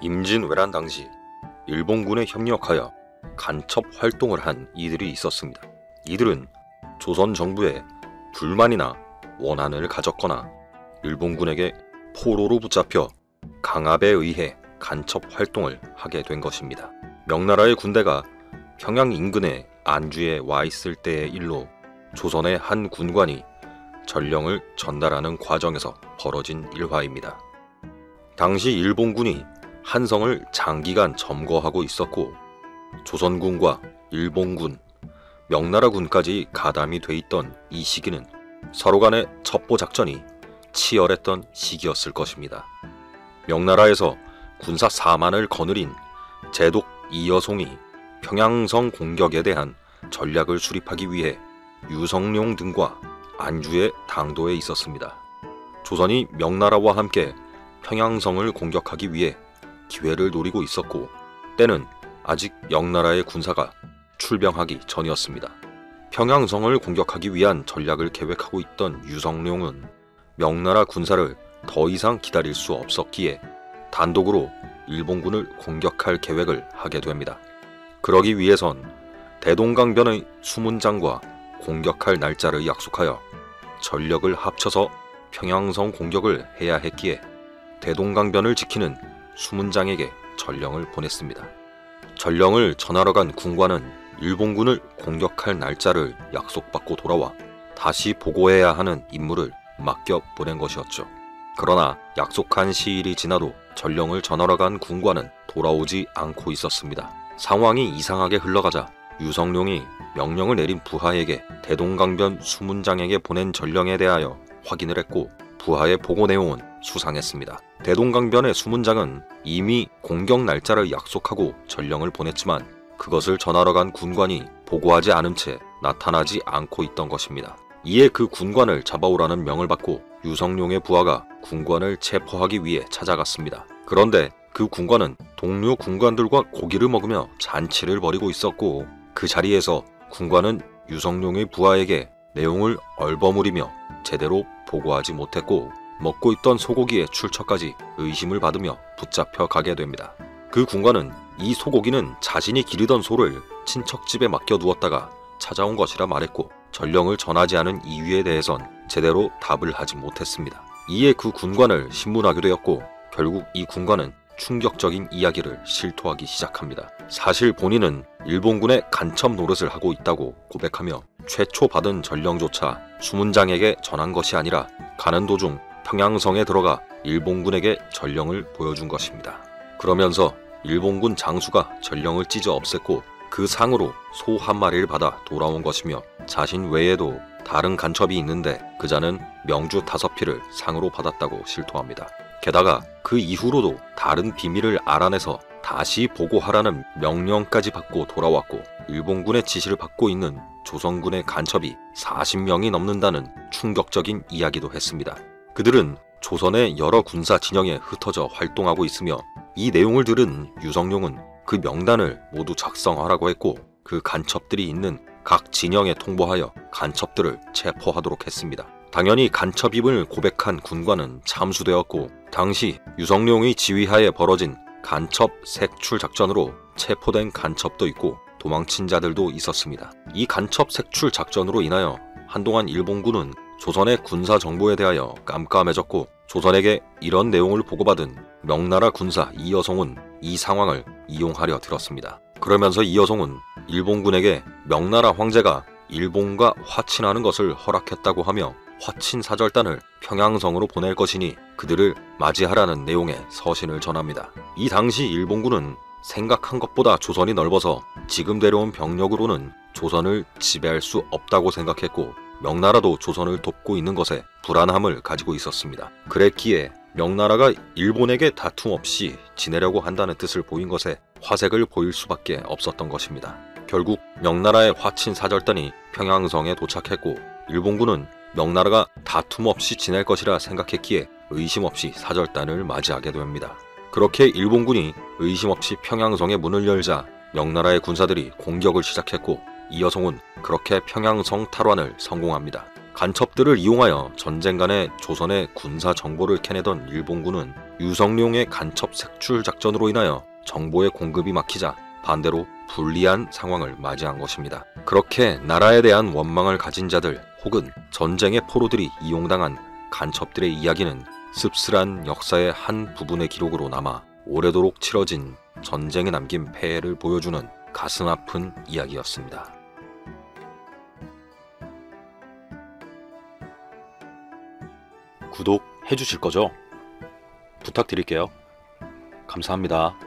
임진왜란 당시 일본군에 협력하여 간첩 활동을 한 이들이 있었습니다. 이들은 조선 정부에 불만이나 원한을 가졌거나 일본군에게 포로로 붙잡혀 강압에 의해 간첩 활동을 하게 된 것입니다. 명나라의 군대가 평양 인근의 안주에 와 있을 때의 일로 조선의 한 군관이 전령을 전달하는 과정에서 벌어진 일화입니다. 당시 일본군이 한성을 장기간 점거하고 있었고 조선군과 일본군, 명나라군까지 가담이 돼 있던 이 시기는 서로 간의 첩보 작전이 치열했던 시기였을 것입니다. 명나라에서 군사 4만을 거느린 제독 이여송이 평양성 공격에 대한 전략을 수립하기 위해 유성룡 등과 안주의 당도에 있었습니다. 조선이 명나라와 함께 평양성을 공격하기 위해 기회를 노리고 있었고 때는 아직 명나라의 군사가 출병하기 전이었습니다. 평양성을 공격하기 위한 전략을 계획하고 있던 유성룡은 명나라 군사를 더 이상 기다릴 수 없었기에 단독으로 일본군을 공격할 계획을 하게 됩니다. 그러기 위해선 대동강변의 수문장과 공격할 날짜를 약속하여 전력을 합쳐서 평양성 공격을 해야 했기에 대동강변을 지키는 수문장에게 전령을 보냈습니다. 전령을 전하러 간 군관은 일본군을 공격할 날짜를 약속받고 돌아와 다시 보고해야 하는 임무를 맡겨 보낸 것이었죠. 그러나 약속한 시일이 지나도 전령을 전하러 간 군관은 돌아오지 않고 있었습니다. 상황이 이상하게 흘러가자 유성룡이 명령을 내린 부하에게 대동강변 수문장에게 보낸 전령에 대하여 확인을 했고 부하의 보고 내용은 수상했습니다. 대동강변의 수문장은 이미 공격 날짜를 약속하고 전령을 보냈지만 그것을 전하러 간 군관이 보고하지 않은 채 나타나지 않고 있던 것입니다. 이에 그 군관을 잡아오라는 명을 받고 유성룡의 부하가 군관을 체포하기 위해 찾아갔습니다. 그런데 그 군관은 동료 군관들과 고기를 먹으며 잔치를 벌이고 있었고 그 자리에서 군관은 유성룡의 부하에게 내용을 얼버무리며 제대로 보고하지 못했고 먹고 있던 소고기의 출처까지 의심을 받으며 붙잡혀 가게 됩니다. 그 군관은 이 소고기는 자신이 기르던 소를 친척집에 맡겨두었다가 찾아온 것이라 말했고 전령을 전하지 않은 이유에 대해선 제대로 답을 하지 못했습니다. 이에 그 군관을 신문하게 되었고 결국 이 군관은 충격적인 이야기를 실토하기 시작합니다. 사실 본인은 일본군의 간첩 노릇을 하고 있다고 고백하며 최초 받은 전령조차 수문장에게 전한 것이 아니라 가는 도중 평양성에 들어가 일본군에게 전령을 보여준 것입니다. 그러면서 일본군 장수가 전령을 찢어 없앴고 그 상으로 소 한 마리를 받아 돌아온 것이며 자신 외에도 다른 간첩이 있는데 그자는 명주 5피를 상으로 받았다고 실토합니다. 게다가 그 이후로도 다른 비밀을 알아내서 다시 보고하라는 명령까지 받고 돌아왔고 일본군의 지시를 받고 있는 조선군의 간첩이 40명이 넘는다는 충격적인 이야기도 했습니다. 그들은 조선의 여러 군사 진영에 흩어져 활동하고 있으며 이 내용을 들은 유성룡은 그 명단을 모두 작성하라고 했고 그 간첩들이 있는 각 진영에 통보하여 간첩들을 체포하도록 했습니다. 당연히 간첩임을 고백한 군관은 참수되었고 당시 유성룡의 지휘하에 벌어진 간첩 색출 작전으로 체포된 간첩도 있고 도망친 자들도 있었습니다. 이 간첩 색출 작전으로 인하여 한동안 일본군은 조선의 군사 정보에 대하여 깜깜해졌고 조선에게 이런 내용을 보고받은 명나라 군사 이여송은 이 상황을 이용하려 들었습니다. 그러면서 이여송은 일본군에게 명나라 황제가 일본과 화친하는 것을 허락했다고 하며 화친 사절단을 평양성으로 보낼 것이니 그들을 맞이하라는 내용의 서신을 전합니다. 이 당시 일본군은 생각한 것보다 조선이 넓어서 지금 데려온 병력으로는 조선을 지배할 수 없다고 생각했고 명나라도 조선을 돕고 있는 것에 불안함을 가지고 있었습니다. 그랬기에 명나라가 일본에게 다툼 없이 지내려고 한다는 뜻을 보인 것에 화색을 보일 수밖에 없었던 것입니다. 결국 명나라의 화친 사절단이 평양성에 도착했고 일본군은 명나라가 다툼 없이 지낼 것이라 생각했기에 의심 없이 사절단을 맞이하게 됩니다. 그렇게 일본군이 의심 없이 평양성의 문을 열자 명나라의 군사들이 공격을 시작했고 이여송은 그렇게 평양성 탈환을 성공합니다. 간첩들을 이용하여 전쟁간에 조선의 군사 정보를 캐내던 일본군은 유성룡의 간첩 색출 작전으로 인하여 정보의 공급이 막히자 반대로 불리한 상황을 맞이한 것입니다. 그렇게 나라에 대한 원망을 가진 자들 혹은 전쟁의 포로들이 이용당한 간첩들의 이야기는 씁쓸한 역사의 한 부분의 기록으로 남아 오래도록 치러진 전쟁에 남긴 폐해를 보여주는 가슴 아픈 이야기였습니다. 구독해 주실 거죠? 부탁드릴게요. 감사합니다.